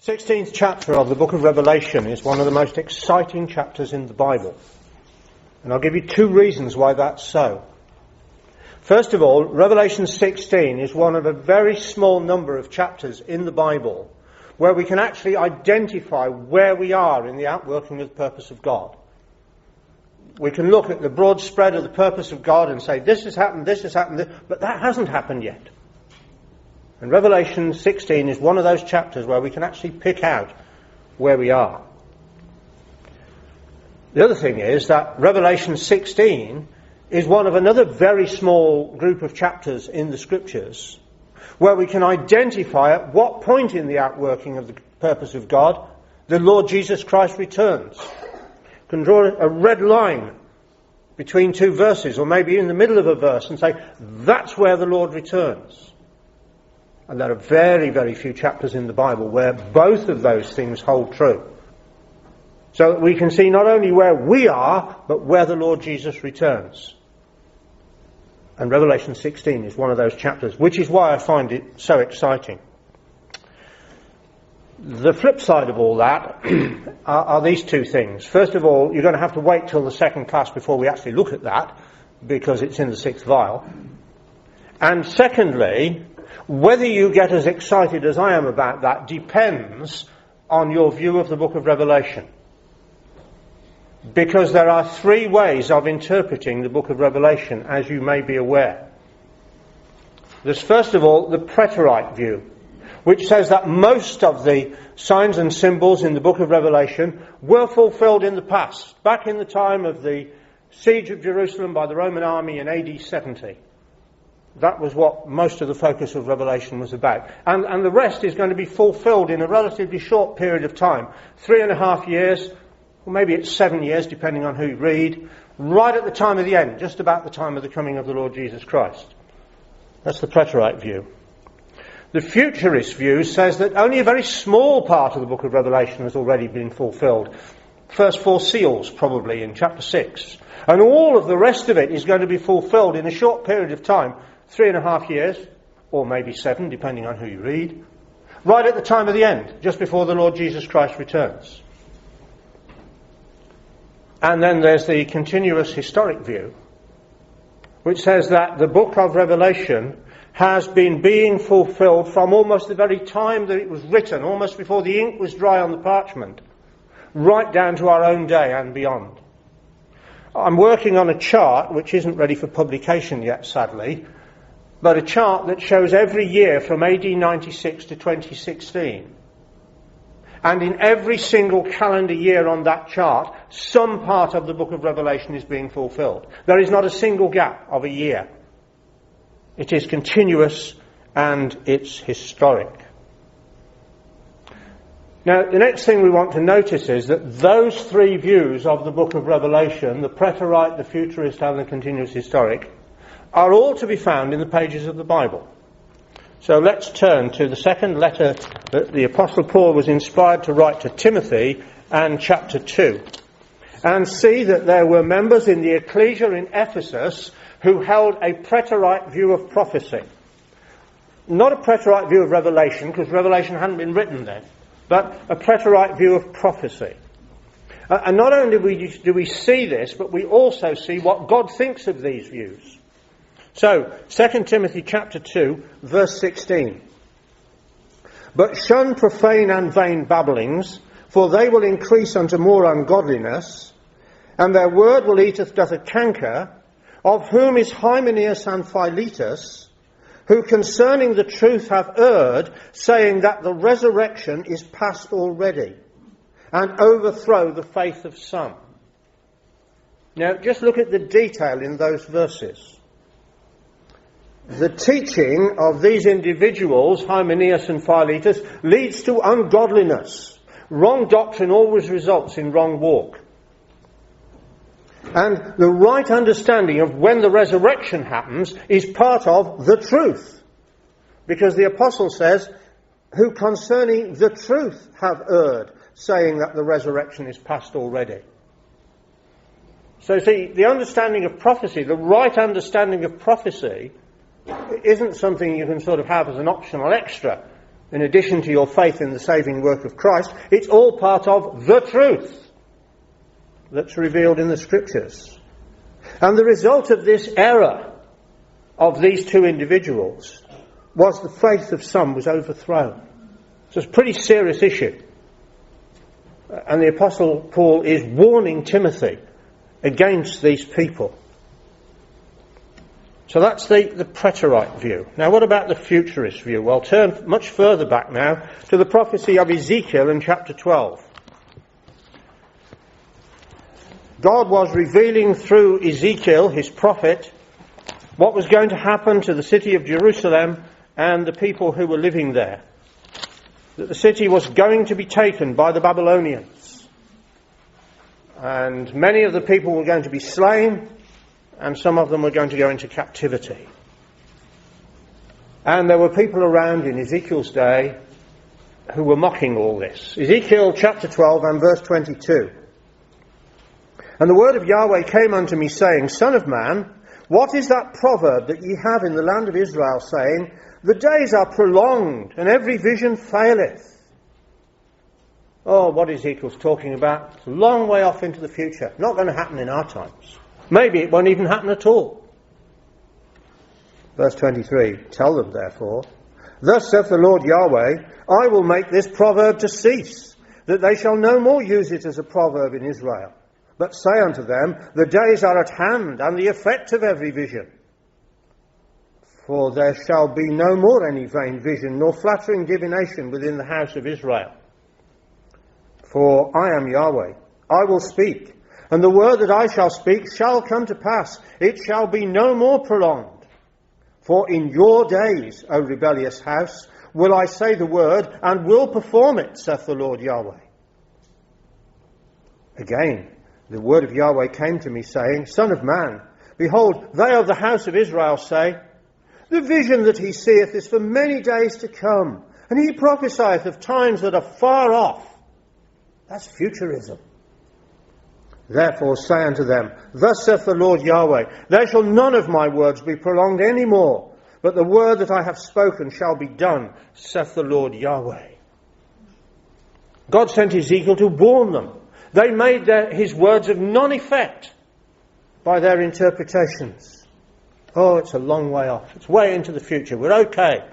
16th chapter of the book of Revelation is one of the most exciting chapters in the Bible. And I'll give you two reasons why that's so. First of all, Revelation 16 is one of a very small number of chapters in the Bible where we can actually identify where we are in the outworking of the purpose of God. We can look at the broad spread of the purpose of God and say, this has happened, but that hasn't happened yet. And Revelation 16 is one of those chapters where we can actually pick out where we are. The other thing is that Revelation 16 is one of another very small group of chapters in the Scriptures where we can identify at what point in the outworking of the purpose of God the Lord Jesus Christ returns. You can draw a red line between two verses or maybe in the middle of a verse and say, that's where the Lord returns. And there are very, very few chapters in the Bible where both of those things hold true. So that we can see not only where we are, but where the Lord Jesus returns. And Revelation 16 is one of those chapters, which is why I find it so exciting. The flip side of all that are these two things. First of all, you're going to have to wait till the second class before we actually look at that, because it's in the 6th vial. And secondly, whether you get as excited as I am about that depends on your view of the book of Revelation. Because there are three ways of interpreting the book of Revelation, as you may be aware. There's first of all the preterite view, which says that most of the signs and symbols in the book of Revelation were fulfilled in the past, back in the time of the siege of Jerusalem by the Roman army in AD 70. That was what most of the focus of Revelation was about. And the rest is going to be fulfilled in a relatively short period of time. 3.5 years, or maybe it's 7 years, depending on who you read, right at the time of the end, just about the time of the coming of the Lord Jesus Christ. That's the preterite view. The futurist view says that only a very small part of the book of Revelation has already been fulfilled. First 4 seals, probably, in chapter 6. And all of the rest of it is going to be fulfilled in a short period of time, 3.5 years, or maybe 7, depending on who you read, right at the time of the end, just before the Lord Jesus Christ returns. And then there's the continuous historic view, which says that the book of Revelation has been being fulfilled from almost the very time that it was written, almost before the ink was dry on the parchment, right down to our own day and beyond. I'm working on a chart which isn't ready for publication yet, sadly, but a chart that shows every year from AD 96 to 2016. And in every single calendar year on that chart, some part of the book of Revelation is being fulfilled. There is not a single gap of a year. It is continuous and it's historic. Now, the next thing we want to notice is that those three views of the book of Revelation, the preterite, the futurist, and the continuous historic, are all to be found in the pages of the Bible. So let's turn to the second letter that the Apostle Paul was inspired to write to Timothy, and chapter 2, and see that there were members in the ecclesia in Ephesus who held a preterite view of prophecy. Not a preterite view of Revelation, because Revelation hadn't been written then, but a preterite view of prophecy. And not only do we see this, but we also see what God thinks of these views. So, 2 Timothy chapter 2, verse 16. But shun profane and vain babblings, for they will increase unto more ungodliness, and their word will doth a canker, of whom is Hymenaeus and Philetus, who concerning the truth have erred, saying that the resurrection is past already, and overthrow the faith of some. Now, just look at the detail in those verses. The teaching of these individuals, Hymenaeus and Philetus, leads to ungodliness. Wrong doctrine always results in wrong walk. And the right understanding of when the resurrection happens is part of the truth. Because the apostle says, who concerning the truth have erred, saying that the resurrection is past already. So see, the understanding of prophecy, the right understanding of prophecy, isn't something you can sort of have as an optional extra. in addition to your faith in the saving work of Christ, it's all part of the truth that's revealed in the Scriptures. And the result of this error of these two individuals was the faith of some was overthrown. So it's a pretty serious issue. And the Apostle Paul is warning Timothy against these people. So that's the preterite view. Now what about the futurist view? Well, turn much further back now to the prophecy of Ezekiel in chapter 12. God was revealing through Ezekiel, his prophet, what was going to happen to the city of Jerusalem and the people who were living there. That the city was going to be taken by the Babylonians. And many of the people were going to be slain, and some of them were going to go into captivity. And there were people around in Ezekiel's day who were mocking all this. Ezekiel chapter 12 and verse 22. And the word of Yahweh came unto me, saying, Son of man, what is that proverb that ye have in the land of Israel, saying, The days are prolonged, and every vision faileth? Oh, what Ezekiel's talking about? It's a long way off into the future. Not going to happen in our times. Maybe it won't even happen at all. Verse 23, Tell them therefore, Thus saith the Lord Yahweh, I will make this proverb to cease, that they shall no more use it as a proverb in Israel. But say unto them, The days are at hand, and the effect of every vision. For there shall be no more any vain vision, nor flattering divination within the house of Israel. For I am Yahweh, I will speak, and the word that I shall speak shall come to pass. It shall be no more prolonged. For in your days, O rebellious house, will I say the word, and will perform it, saith the Lord Yahweh. Again, the word of Yahweh came to me, saying, Son of man, behold, they of the house of Israel say, The vision that he seeth is for many days to come, and he prophesieth of times that are far off. That's futurism. Therefore say unto them, Thus saith the Lord Yahweh, There shall none of my words be prolonged any more, but the word that I have spoken shall be done, saith the Lord Yahweh. God sent Ezekiel to warn them. They made his words of non-effect by their interpretations. Oh, it's a long way off. It's way into the future. We're okay.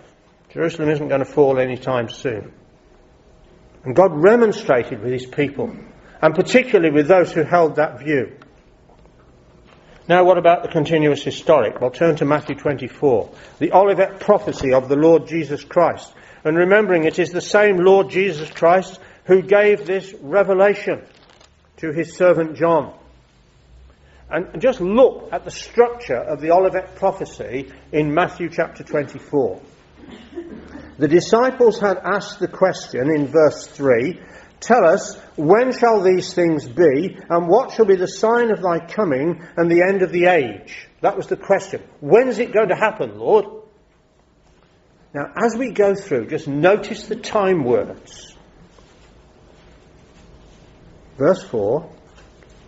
Jerusalem isn't going to fall anytime soon. And God remonstrated with his people, and particularly with those who held that view. Now, what about the continuous historic? Well, turn to Matthew 24, the Olivet prophecy of the Lord Jesus Christ. And remembering it is the same Lord Jesus Christ who gave this revelation to his servant John. And just look at the structure of the Olivet prophecy in Matthew chapter 24. The disciples had asked the question in verse 3, Tell us, when shall these things be, and what shall be the sign of thy coming and the end of the age? That was the question. When is it going to happen, Lord? Now, as we go through, just notice the time words. Verse 4,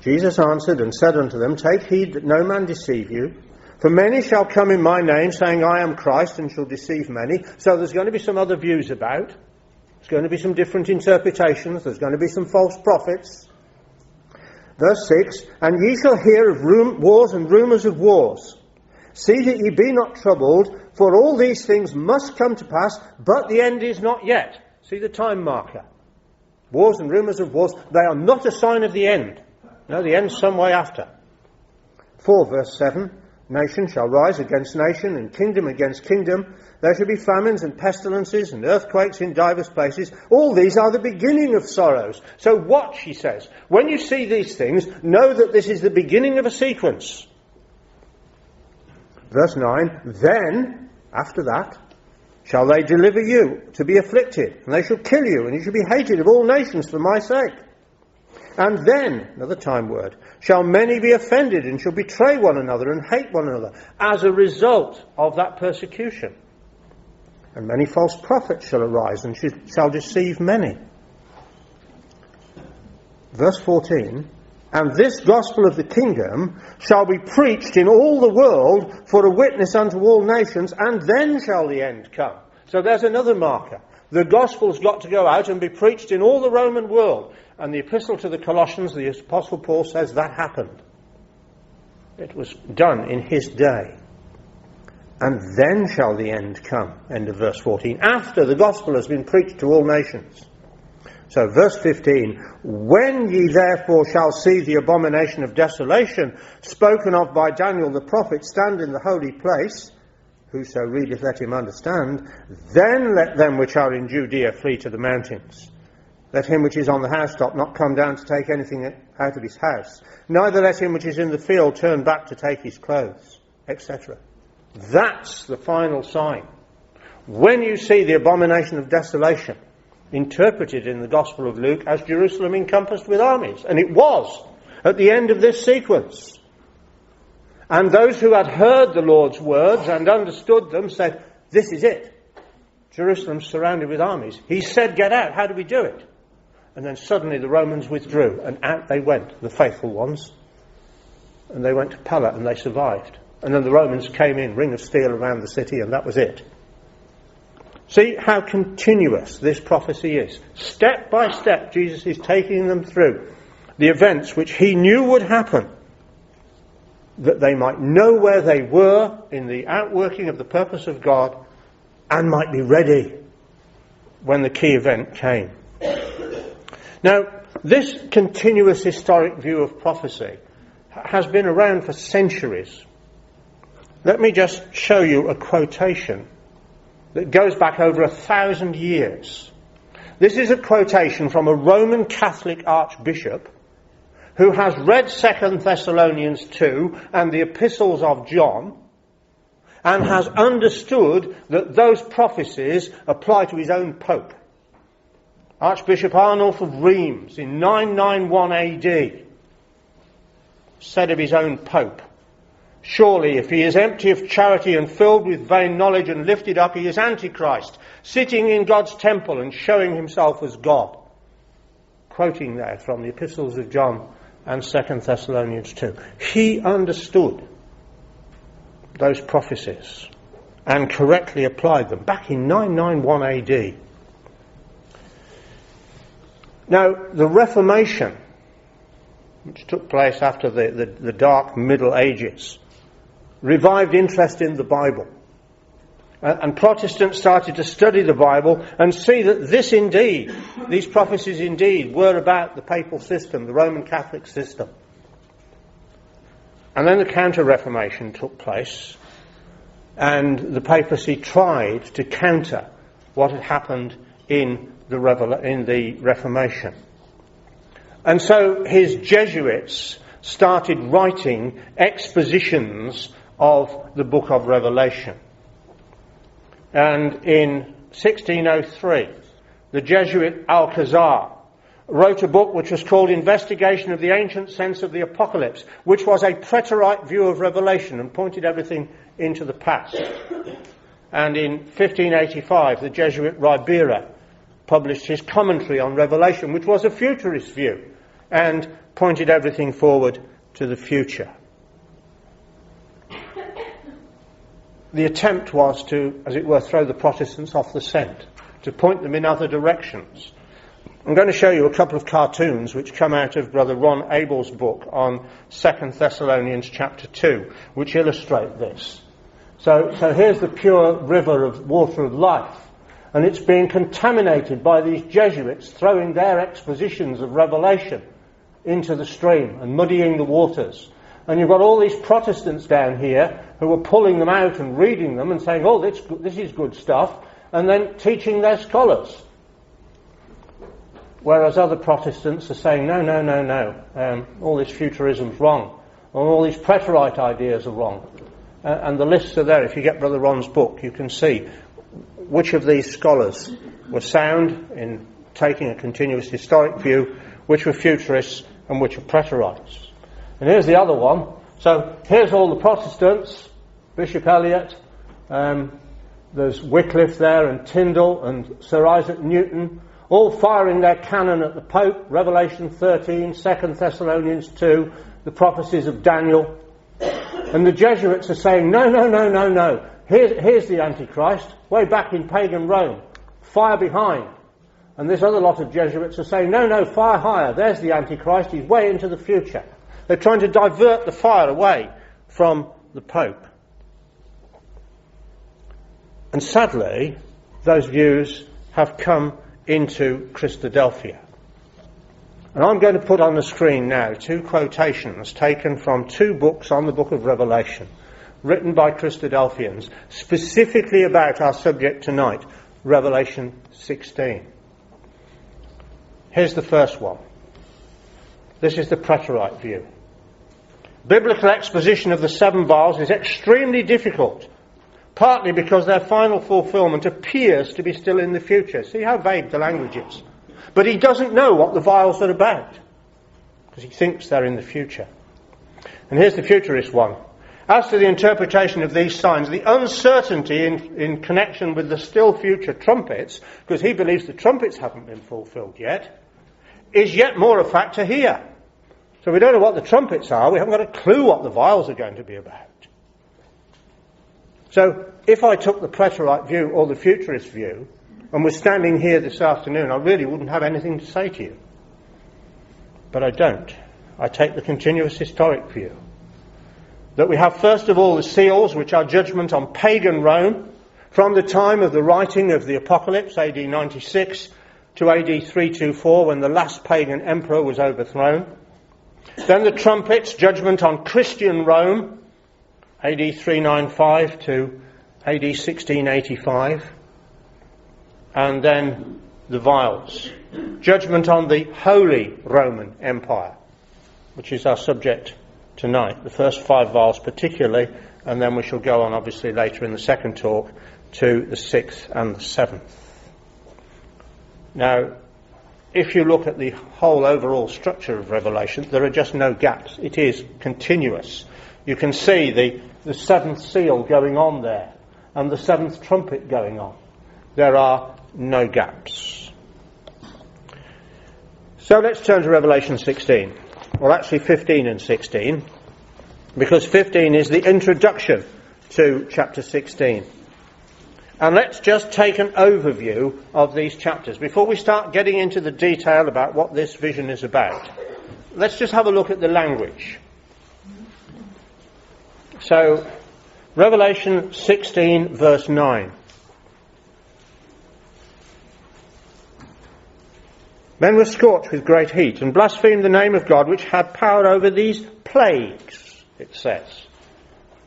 Jesus answered and said unto them, Take heed that no man deceive you, for many shall come in my name, saying, I am Christ, and shall deceive many. So there's going to be some other views about. There's going to be some different interpretations. There's going to be some false prophets. Verse 6, And ye shall hear of wars and rumours of wars. See that ye be not troubled, for all these things must come to pass, but the end is not yet. See the time marker. Wars and rumours of wars, they are not a sign of the end. No, the end's some way after. 4 verse 7, Nation shall rise against nation, and kingdom against kingdom. There shall be famines and pestilences and earthquakes in divers places. All these are the beginning of sorrows. So watch, he says. When you see these things, know that this is the beginning of a sequence. Verse 9, Then, after that, shall they deliver you to be afflicted, and they shall kill you, and you shall be hated of all nations for my sake. And then, another time word, shall many be offended, and shall betray one another, and hate one another, as a result of that persecution. And many false prophets shall arise, and shall deceive many. Verse 14, And this gospel of the kingdom shall be preached in all the world for a witness unto all nations, and then shall the end come. So there's another marker. The gospel's got to go out and be preached in all the Roman world. And the epistle to the Colossians, the Apostle Paul says that happened. It was done in his day. And then shall the end come. End of verse 14. After the gospel has been preached to all nations. So verse 15, when ye therefore shall see the abomination of desolation spoken of by Daniel the prophet stand in the holy place, whoso readeth let him understand, then let them which are in Judea flee to the mountains. Let him which is on the housetop not come down to take anything out of his house, neither let him which is in the field turn back to take his clothes, etc. That's the final sign. When you see the abomination of desolation, interpreted in the Gospel of Luke as Jerusalem encompassed with armies. And it was at the end of this sequence. And those who had heard the Lord's words and understood them said, this is it. Jerusalem's surrounded with armies. He said, get out. How do we do it? And then suddenly the Romans withdrew and out they went, the faithful ones. And they went to Pella and they survived. And then the Romans came in, ring of steel around the city, and that was it. See how continuous this prophecy is. Step by step, Jesus is taking them through the events which he knew would happen, that they might know where they were in the outworking of the purpose of God and might be ready when the key event came. Now, this continuous historic view of prophecy has been around for centuries. Let me just show you a quotation that goes back over 1,000 years. This is a quotation from a Roman Catholic archbishop who has read 2 Thessalonians 2 and the epistles of John and has understood that those prophecies apply to his own pope. Archbishop Arnulf of Reims in 991 AD said of his own pope, surely, if he is empty of charity and filled with vain knowledge and lifted up, he is Antichrist, sitting in God's temple and showing himself as God. Quoting there from the epistles of John and 2 Thessalonians 2. He understood those prophecies and correctly applied them back in 991 AD. Now, the Reformation, which took place after the dark Middle Ages, revived interest in the Bible. And Protestants started to study the Bible and see that these prophecies indeed were about the papal system, the Roman Catholic system. And then the Counter-Reformation took place, and the Papacy tried to counter what had happened in the Reformation. And so his Jesuits started writing expositions of the book of Revelation. And in 1603, the Jesuit Alcazar wrote a book which was called Investigation of the Ancient Sense of the Apocalypse, which was a Preterite view of Revelation and pointed everything into the past. And in 1585, the Jesuit Ribera published his commentary on Revelation, which was a futurist view and pointed everything forward to the future. The attempt was to, as it were, throw the Protestants off the scent, to point them in other directions. I'm going to show you a couple of cartoons which come out of Brother Ron Abel's book on 2 Thessalonians chapter 2, which illustrate this. So here's the pure river of water of life, and it's being contaminated by these Jesuits throwing their expositions of Revelation into the stream and muddying the waters. And you've got all these Protestants down here who are pulling them out and reading them and saying, oh, this is good stuff, and then teaching their scholars. Whereas other Protestants are saying, no, all this futurism's wrong, or all these Preterite ideas are wrong. And the lists are there. If you get Brother Ron's book, you can see which of these scholars were sound in taking a continuous historic view, which were futurists, and which are Preterites. And here's the other one. So here's all the Protestants, Bishop Eliot, there's Wycliffe there, and Tyndall, and Sir Isaac Newton, all firing their cannon at the Pope, Revelation 13, 2 Thessalonians 2, the prophecies of Daniel. And the Jesuits are saying, no. Here's the Antichrist, way back in pagan Rome, fire behind. And this other lot of Jesuits are saying, no, fire higher. There's the Antichrist. He's way into the future. They're trying to divert the fire away from the Pope. And sadly, those views have come into Christadelphia. And I'm going to put on the screen now 2 quotations taken from 2 books on the book of Revelation, written by Christadelphians, specifically about our subject tonight, Revelation 16. Here's the first one. This is the Preterite view. Biblical exposition of the 7 vials is extremely difficult, partly because their final fulfillment appears to be still in the future. See how vague the language is. But he doesn't know what the vials are about, because he thinks they're in the future. And here's the futurist one. As to the interpretation of these signs, the uncertainty in connection with the still future trumpets, because he believes the trumpets haven't been fulfilled yet, is yet more a factor here. So we don't know what the trumpets are, we haven't got a clue what the vials are going to be about. So if I took the Preterite view or the futurist view, and was standing here this afternoon, I really wouldn't have anything to say to you. But I don't. I take the continuous historic view. That we have first of all the seals, which are judgment on pagan Rome, from the time of the writing of the Apocalypse, AD 96, to AD 324, when the last pagan emperor was overthrown. Then the trumpets, judgment on Christian Rome, AD 395 to AD 1685. And then the vials, judgment on the Holy Roman Empire, which is our subject tonight, the first 5 vials particularly, and then we shall go on obviously later in the second talk to the 6th and the 7th. Now, if you look at the whole overall structure of Revelation, there are just no gaps. It is continuous. You can see the 7th seal going on there, and the 7th trumpet going on. There are no gaps. So let's turn to Revelation 16. Well, actually 15 and 16, because 15 is the introduction to chapter 16. And let's just take an overview of these chapters. Before we start getting into the detail about what this vision is about, let's just have a look at the language. So, Revelation 16, verse 9. Men were scorched with great heat and blasphemed the name of God, which had power over these plagues, it says.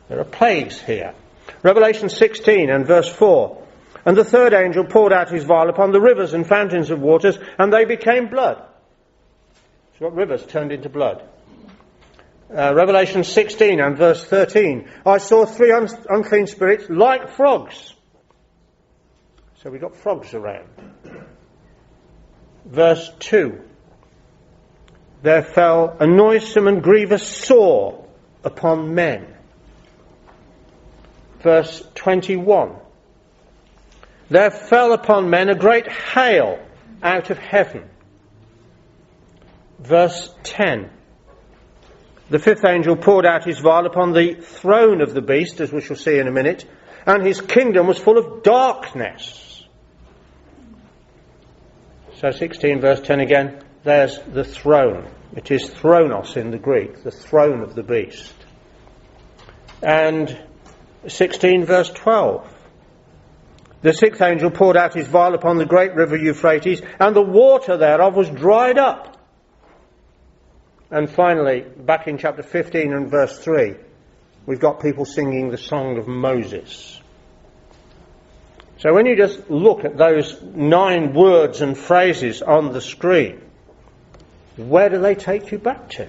There are plagues here. Revelation 16 and verse 4. And the third angel poured out his vial upon the rivers and fountains of waters, and they became blood. So what rivers turned into blood? Revelation 16 and verse 13. I saw 3 unclean spirits like frogs. So we got frogs around. Verse 2. There fell a noisome and grievous sore upon men. Verse 21. There fell upon men a great hail out of heaven. Verse 10. The 5th angel poured out his vial upon the throne of the beast, as we shall see in a minute, and his kingdom was full of darkness. So 16 verse 10 again, there's the throne. It is thronos in the Greek, the throne of the beast. And 16 verse 12. The 6th angel poured out his vial upon the great river Euphrates, and the water thereof was dried up. And finally, back in chapter 15 and verse 3, we've got people singing the song of Moses. So when you just look at those 9 words and phrases on the screen, where do they take you back to?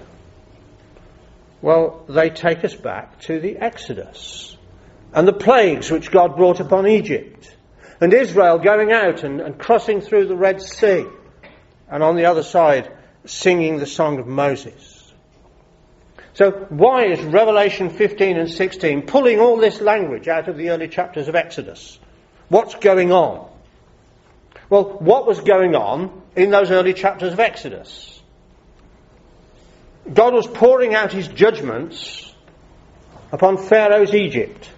Well, they take us back to the Exodus and the plagues which God brought upon Egypt, and Israel going out and crossing through the Red Sea, and on the other side singing the song of Moses. So why is Revelation 15 and 16 pulling all this language out of the early chapters of Exodus? What's going on? Well, what was going on in those early chapters of Exodus? God was pouring out his judgments upon Pharaoh's Egypt,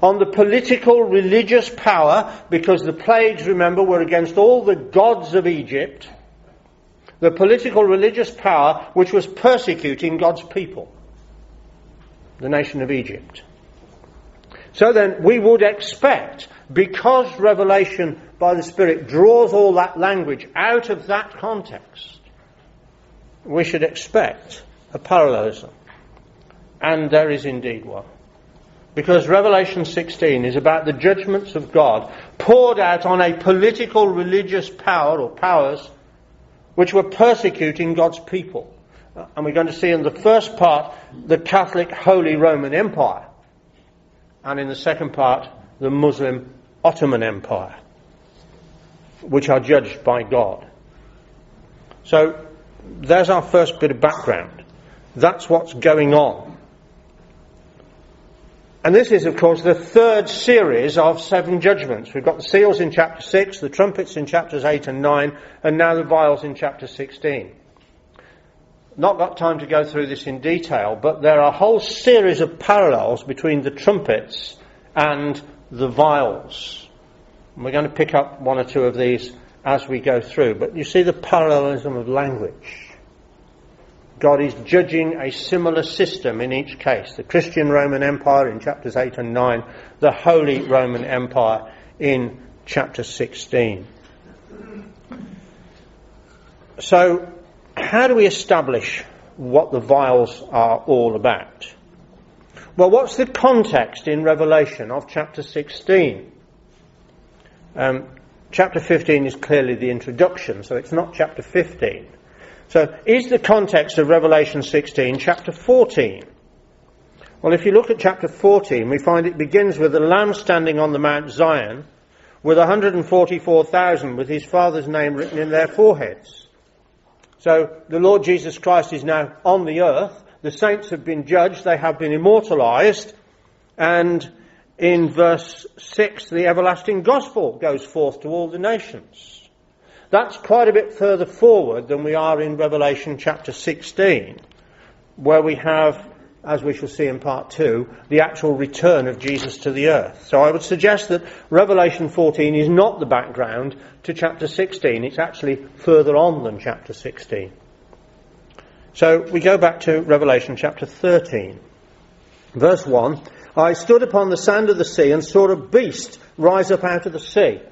on the political religious power, because the plagues, remember, were against all the gods of Egypt, the political religious power which was persecuting God's people, the nation of Egypt. So then we would expect, because Revelation by the Spirit draws all that language out of that context, we should expect a parallelism. And there is indeed one. Because Revelation 16 is about the judgments of God poured out on a political religious power or powers which were persecuting God's people. And we're going to see in the first part the Catholic Holy Roman Empire, and in the second part the Muslim Ottoman Empire, which are judged by God. So there's our first bit of background. That's what's going on. And this is, of course, the third series of 7 judgments. We've got the seals in chapter 6, the trumpets in chapters 8 and 9, and now the vials in chapter 16. Not got time to go through this in detail, but there are a whole series of parallels between the trumpets and the vials. And we're going to pick up one or two of these as we go through. But you see the parallelism of language. God is judging a similar system in each case. The Christian Roman Empire in chapters 8 and 9, the Holy Roman Empire in chapter 16. So, how do we establish what the vials are all about? Well, what's the context in Revelation of chapter 16? Chapter 15 is clearly the introduction, so it's not chapter 15. So, is the context of Revelation 16 chapter 14? Well, if you look at chapter 14, we find it begins with the Lamb standing on the Mount Zion with 144,000 with his Father's name written in their foreheads. So, the Lord Jesus Christ is now on the earth. The saints have been judged. They have been immortalized. And in verse 6, the everlasting gospel goes forth to all the nations. That's quite a bit further forward than we are in Revelation chapter 16, where we have, as we shall see in part 2, the actual return of Jesus to the earth. So I would suggest that Revelation 14 is not the background to chapter 16. It's actually further on than chapter 16. So we go back to Revelation chapter 13. Verse 1, I stood upon the sand of the sea and saw a beast rise up out of the sea.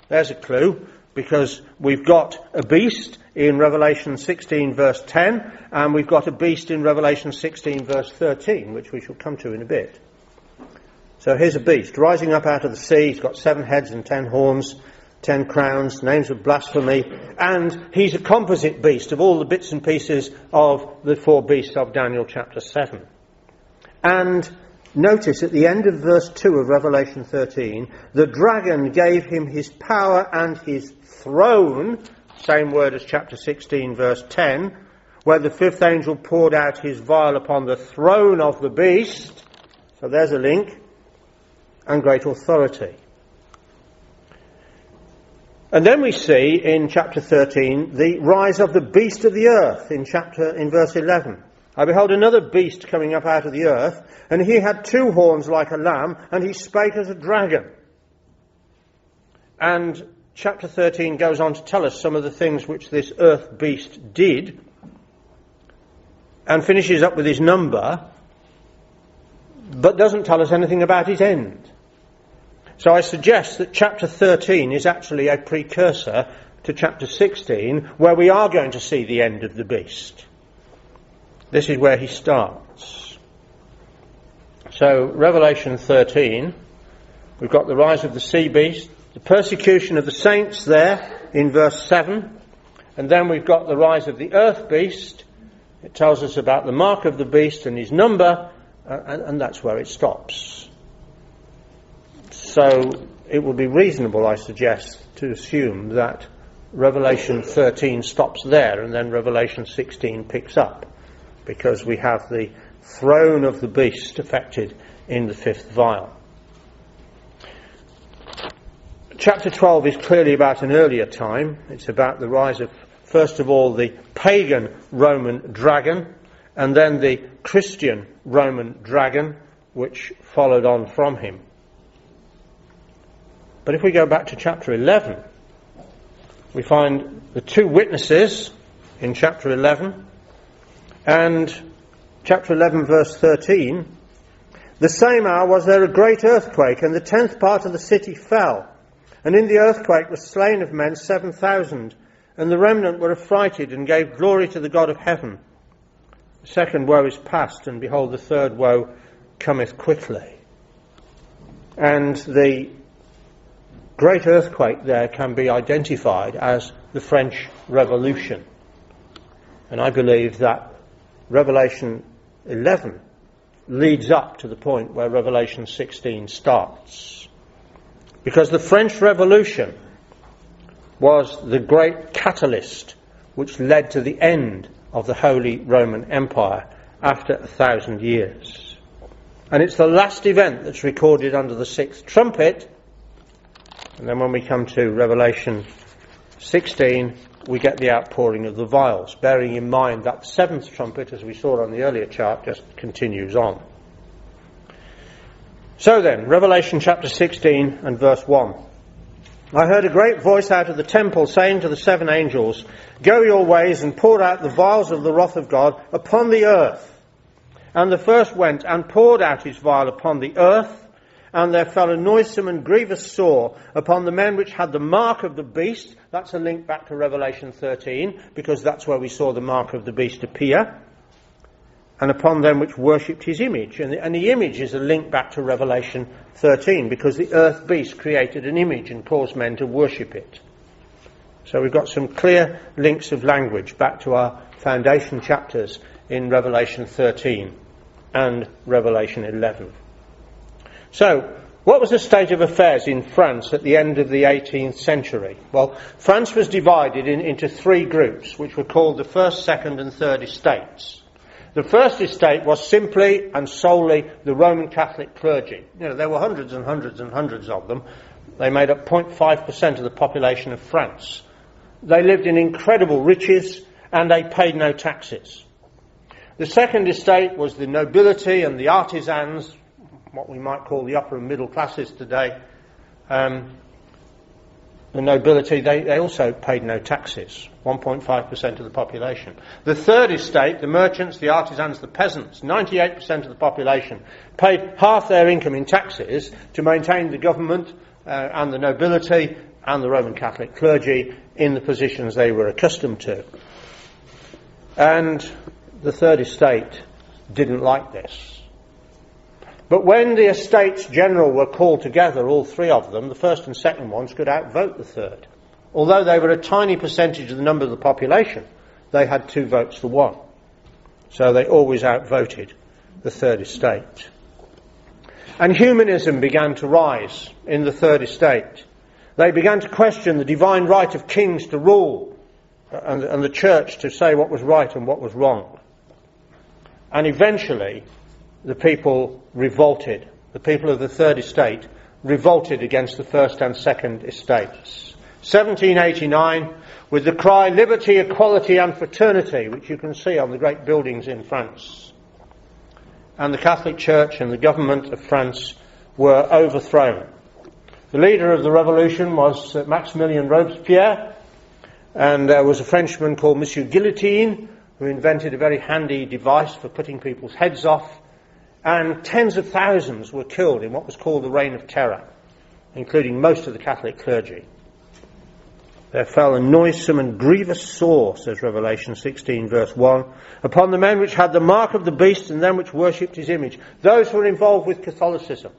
There's a clue. Because we've got a beast in Revelation 16 verse 10, and we've got a beast in Revelation 16 verse 13, which we shall come to in a bit. So here's a beast rising up out of the sea. He's got 7 heads and 10 horns, 10 crowns, names of blasphemy, and he's a composite beast of all the bits and pieces of the 4 beasts of Daniel chapter 7. And notice at the end of verse 2 of Revelation 13, the dragon gave him his power and his throne, same word as chapter 16 verse 10, where the 5th angel poured out his vial upon the throne of the beast. So there's a link. And great authority. And then we see in chapter 13 the rise of the beast of the earth in verse 11. I beheld another beast coming up out of the earth, and he had 2 horns like a lamb, and he spake as a dragon. And chapter 13 goes on to tell us some of the things which this earth beast did, and finishes up with his number, but doesn't tell us anything about his end. So I suggest that chapter 13 is actually a precursor to chapter 16, where we are going to see the end of the beast. This is where he starts. So, Revelation 13, we've got the rise of the sea beast, the persecution of the saints there in verse 7, and then we've got the rise of the earth beast. It tells us about the mark of the beast and his number, and that's where it stops. So, it would be reasonable, I suggest, to assume that Revelation 13 stops there, and then Revelation 16 picks up, because we have the throne of the beast affected in the 5th vial. Chapter 12 is clearly about an earlier time. It's about the rise of, first of all, the pagan Roman dragon, and then the Christian Roman dragon, which followed on from him. But if we go back to chapter 11, we find the two witnesses in chapter 11, and chapter 11 verse 13, "The same hour was there a great earthquake, and the 10th part of the city fell. And in the earthquake was slain of men 7,000, and the remnant were affrighted, and gave glory to the God of heaven. The second woe is past, and behold, the third woe cometh quickly." And the great earthquake there can be identified as the French Revolution. And I believe that Revelation 11 leads up to the point where Revelation 16 starts. Because the French Revolution was the great catalyst which led to the end of the Holy Roman Empire after 1,000 years. And it's the last event that's recorded under the sixth trumpet. And then when we come to Revelation 16, we get the outpouring of the vials, bearing in mind that the seventh trumpet, as we saw on the earlier chart, just continues on. So then, Revelation chapter 16 and verse 1. "I heard a great voice out of the temple saying to the seven angels, Go your ways and pour out the vials of the wrath of God upon the earth. And the first went and poured out his vial upon the earth, and there fell a noisome and grievous sore upon the men which had the mark of the beast." That's a link back to Revelation 13, because that's where we saw the mark of the beast appear. "And upon them which worshipped his image." And the image is a link back to Revelation 13, because the earth beast created an image and caused men to worship it. So we've got some clear links of language back to our foundation chapters in Revelation 13 and Revelation 11. So, what was the state of affairs in France at the end of the 18th century? Well, France was divided into three groups, which were called the first, second and third estates. The first estate was simply and solely the Roman Catholic clergy. There were hundreds and hundreds and hundreds of them. They made up 0.5% of the population of France. They lived in incredible riches, and they paid no taxes. The second estate was the nobility and the artisans, what we might call the upper and middle classes today. The nobility, they also paid no taxes, 1.5% of the population. The third estate, the merchants, the artisans, the peasants, 98% of the population, paid half their income in taxes to maintain the government and the nobility and the Roman Catholic clergy in the positions they were accustomed to. And the third estate didn't like this. But when the Estates General were called together, all three of them, the first and second ones could outvote the third. Although they were a tiny percentage of the number of the population, they had 2 votes for 1. So they always outvoted the third estate. And humanism began to rise in the third estate. They began to question the divine right of kings to rule and the church to say what was right and what was wrong. And eventually, the people revolted. The people of the third estate revolted against the first and second estates. 1789, with the cry, "Liberty, equality and fraternity," which you can see on the great buildings in France. And the Catholic Church and the government of France were overthrown. The leader of the revolution was Maximilien Robespierre, and there was a Frenchman called Monsieur Guillotine, who invented a very handy device for putting people's heads off. And tens of thousands were killed in what was called the Reign of Terror, including most of the Catholic clergy. There fell a noisome and grievous sore, says Revelation 16 verse 1, upon the men which had the mark of the beast and them which worshipped his image, those who were involved with Catholicism.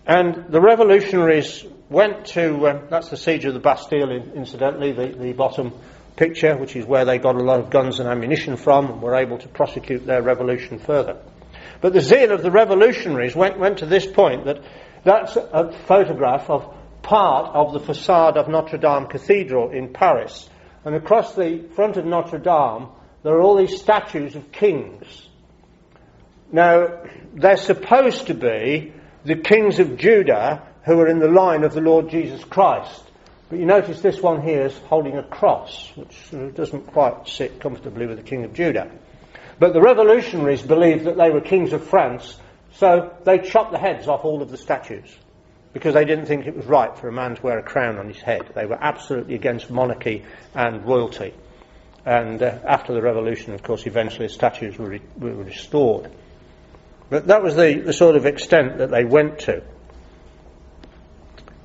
And the revolutionaries went to, that's the siege of the Bastille, incidentally, the bottom picture, which is where they got a lot of guns and ammunition from and were able to prosecute their revolution further. But the zeal of the revolutionaries went to this point that's a photograph of part of the facade of Notre Dame Cathedral in Paris. And across the front of Notre Dame, there are all these statues of kings. Now, they're supposed to be the kings of Judah who are in the line of the Lord Jesus Christ. But you notice this one here is holding a cross, which doesn't quite sit comfortably with the King of Judah. But the revolutionaries believed that they were kings of France, so they chopped the heads off all of the statues. because they didn't think it was right for a man to wear a crown on his head. They were absolutely against monarchy and royalty. And after the revolution, of course, eventually statues were restored. But that was the sort of extent that they went to.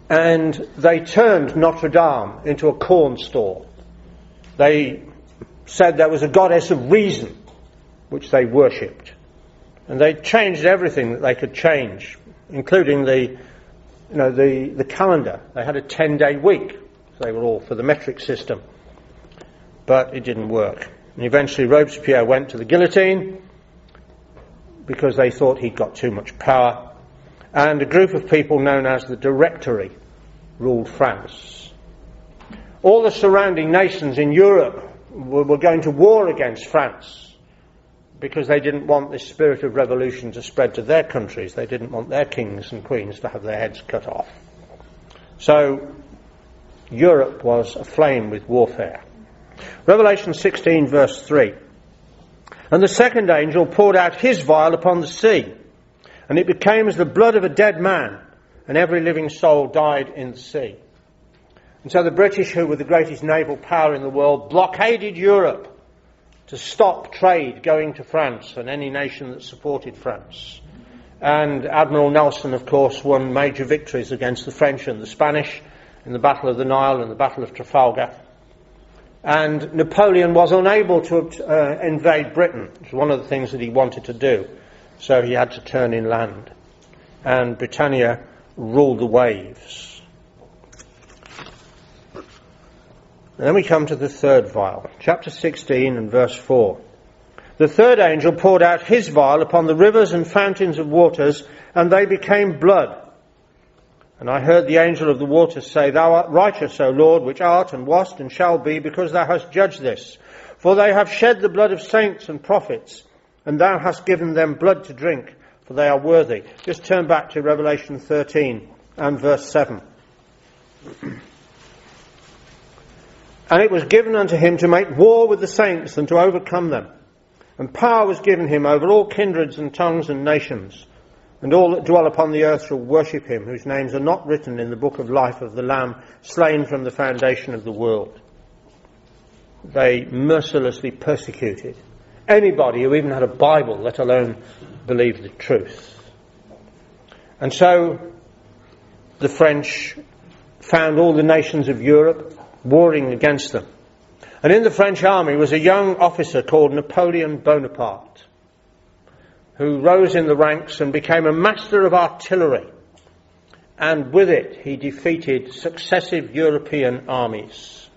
And they turned Notre Dame into a corn store. They said there was a goddess of reason, which they worshipped. And they changed everything that they could change, including the calendar. They had a 10-day week. So they were all for the metric system. But it didn't work. And eventually Robespierre went to the guillotine because they thought he'd got too much power. And a group of people known as the Directory ruled France. All the surrounding nations in Europe were going to war against France because they didn't want this spirit of revolution to spread to their countries. They didn't want their kings and queens to have their heads cut off. So Europe was aflame with warfare. Revelation 16 verse 3. And the second angel poured out his vial upon the sea, and it became as the blood of a dead man, and every living soul died in the sea. And so the British, who were the greatest naval power in the world, blockaded Europe to stop trade going to France and any nation that supported France. And Admiral Nelson, of course, won major victories against the French and the Spanish in the Battle of the Nile and the Battle of Trafalgar. And Napoleon was unable to invade Britain. It was one of the things that he wanted to do. So he had to turn inland. And Britannia ruled the waves. And then we come to the third vial. Chapter 16 and verse 4. The third angel poured out his vial upon the rivers and fountains of waters, and they became blood. And I heard the angel of the waters say, Thou art righteous, O Lord, which art and wast and shall be, because thou hast judged this. For they have shed the blood of saints and prophets, and thou hast given them blood to drink, for they are worthy. Just turn back to Revelation 13 and verse 7. And it was given unto him to make war with the saints and to overcome them. And power was given him over all kindreds and tongues and nations. And all that dwell upon the earth shall worship him, whose names are not written in the book of life of the Lamb, slain from the foundation of the world. They mercilessly persecuted anybody who even had a Bible, let alone believed the truth. And so the French found all the nations of Europe warring against them. And in the French army was a young officer called Napoleon Bonaparte, who rose in the ranks and became a master of artillery. And with it he defeated successive European armies.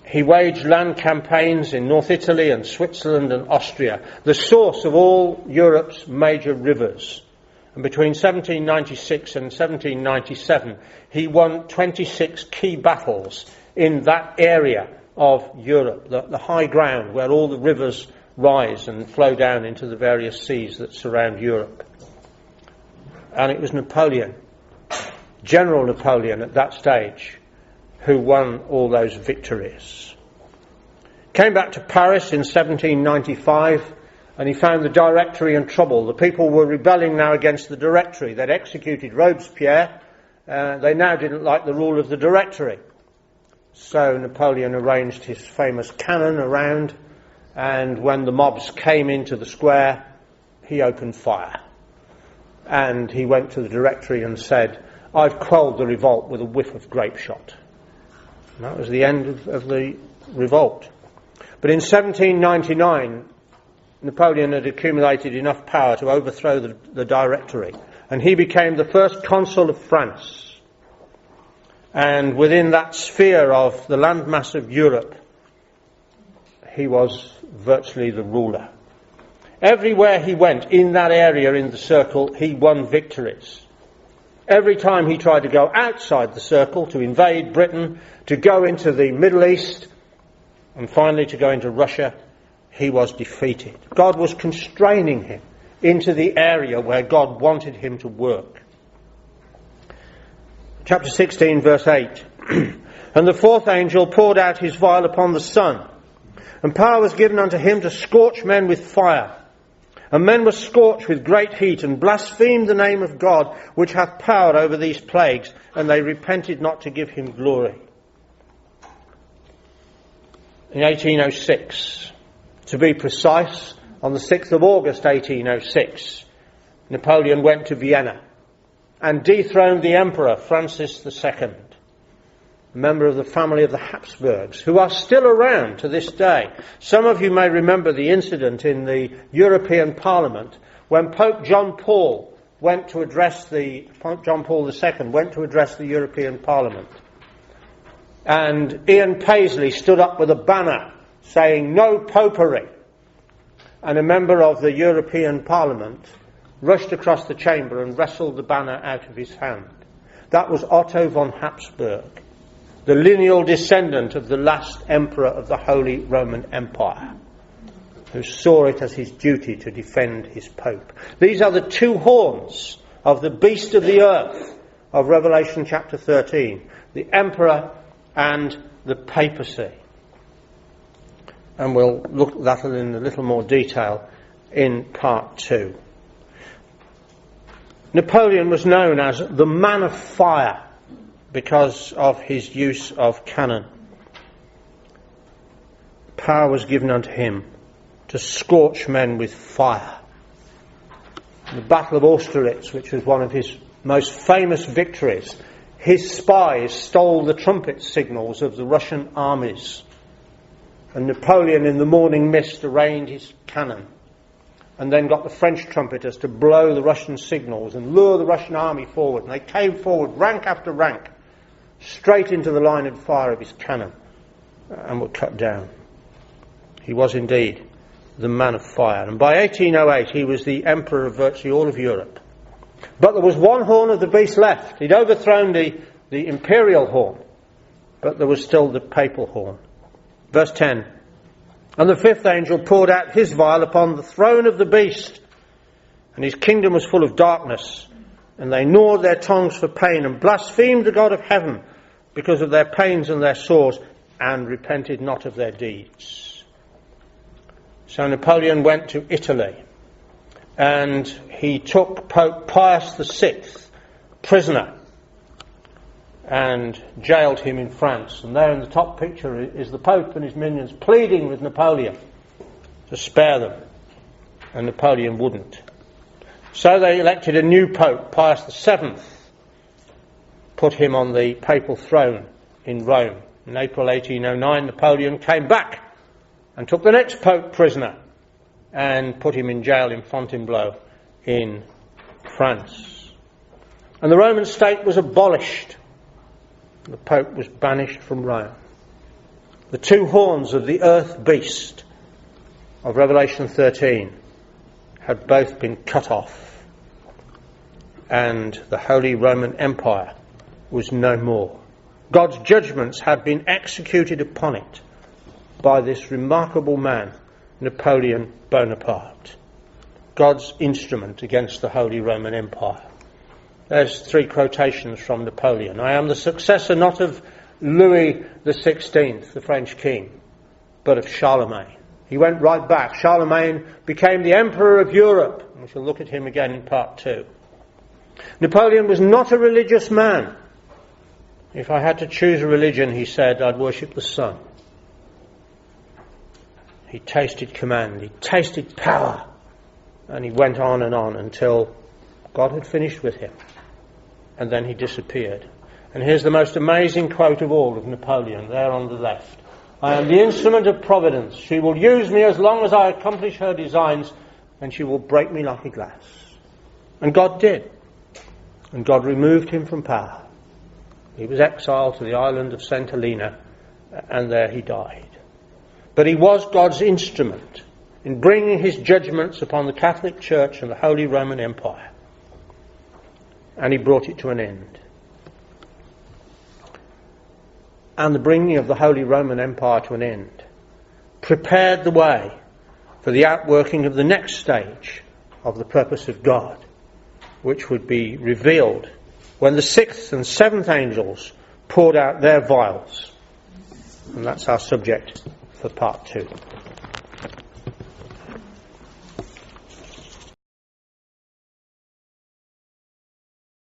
He waged land campaigns in North Italy and Switzerland and Austria, the source of all Europe's major rivers. And between 1796 and 1797 he won 26 key battles in that area of Europe, the high ground where all the rivers rise and flow down into the various seas that surround Europe. And it was Napoleon, General Napoleon at that stage, who won all those victories. Came back to Paris in 1795, and he found the Directory in trouble. The people were rebelling now against the Directory. They'd executed Robespierre. They now didn't like the rule of the Directory. So Napoleon arranged his famous cannon around, and when the mobs came into the square, he opened fire. And he went to the Directory and said, I've quelled the revolt with a whiff of grape shot. And that was the end of the revolt. But in 1799, Napoleon had accumulated enough power to overthrow the Directory, and he became the first consul of France. And within that sphere of the landmass of Europe, he was virtually the ruler. Everywhere he went in that area in the circle, he won victories. Every time he tried to go outside the circle, to invade Britain, to go into the Middle East, and finally to go into Russia, he was defeated. God was constraining him into the area where God wanted him to work. Chapter 16, verse 8. And the fourth angel poured out his vial upon the sun, and power was given unto him to scorch men with fire. And men were scorched with great heat, and blasphemed the name of God, which hath power over these plagues, and they repented not to give him glory. In 1806, to be precise, on the 6th of August 1806, Napoleon went to Vienna and dethroned the Emperor Francis II, a member of the family of the Habsburgs, who are still around to this day. Some of you may remember the incident in the European Parliament when Pope John Paul II went to address the European Parliament. And Ian Paisley stood up with a banner saying, "No Popery." And a member of the European Parliament rushed across the chamber and wrestled the banner out of his hand. That was Otto von Habsburg, the lineal descendant of the last emperor of the Holy Roman Empire, who saw it as his duty to defend his pope. These are the two horns of the beast of the earth of Revelation chapter 13, the emperor and the papacy. And we'll look at that in a little more detail in part 2. Napoleon was known as the man of fire because of his use of cannon. Power was given unto him to scorch men with fire. In the Battle of Austerlitz, which was one of his most famous victories, his spies stole the trumpet signals of the Russian armies. And Napoleon in the morning mist arraigned his cannon and then got the French trumpeters to blow the Russian signals and lure the Russian army forward. And they came forward rank after rank, straight into the line of fire of his cannon, and were cut down. He was indeed the man of fire. And by 1808 he was the emperor of virtually all of Europe. But there was one horn of the beast left. He'd overthrown the imperial horn, but there was still the papal horn. Verse 10. And the fifth angel poured out his vial upon the throne of the beast, and his kingdom was full of darkness, and they gnawed their tongues for pain, and blasphemed the God of heaven because of their pains and their sores, and repented not of their deeds. So Napoleon went to Italy, and he took Pope Pius VI prisoner and jailed him in France. And there in the top picture is the Pope and his minions pleading with Napoleon to spare them. And Napoleon wouldn't. So they elected a new Pope, Pius VII, put him on the papal throne in Rome. In April 1809, Napoleon came back and took the next Pope prisoner and put him in jail in Fontainebleau in France. And the Roman state was abolished. The Pope was banished from Rome. The two horns of the earth beast of Revelation 13 had both been cut off, and the Holy Roman Empire was no more. God's judgments had been executed upon it by this remarkable man, Napoleon Bonaparte, God's instrument against the Holy Roman Empire. There's three quotations from Napoleon. I am the successor not of Louis XVI, the French king, but of Charlemagne. He went right back. Charlemagne became the emperor of Europe. We shall look at him again in part 2. Napoleon was not a religious man. If I had to choose a religion, he said, I'd worship the sun. He tasted command, he tasted power, and he went on until God had finished with him. And then he disappeared. And here's the most amazing quote of all of Napoleon, there on the left. I am the instrument of providence. She will use me as long as I accomplish her designs, and she will break me like a glass. And God did. And God removed him from power. He was exiled to the island of St. Helena, and there he died. But he was God's instrument in bringing his judgments upon the Catholic Church and the Holy Roman Empire. And he brought it to an end. And the bringing of the Holy Roman Empire to an end prepared the way for the outworking of the next stage of the purpose of God, which would be revealed when the sixth and seventh angels poured out their vials. And that's our subject for part 2.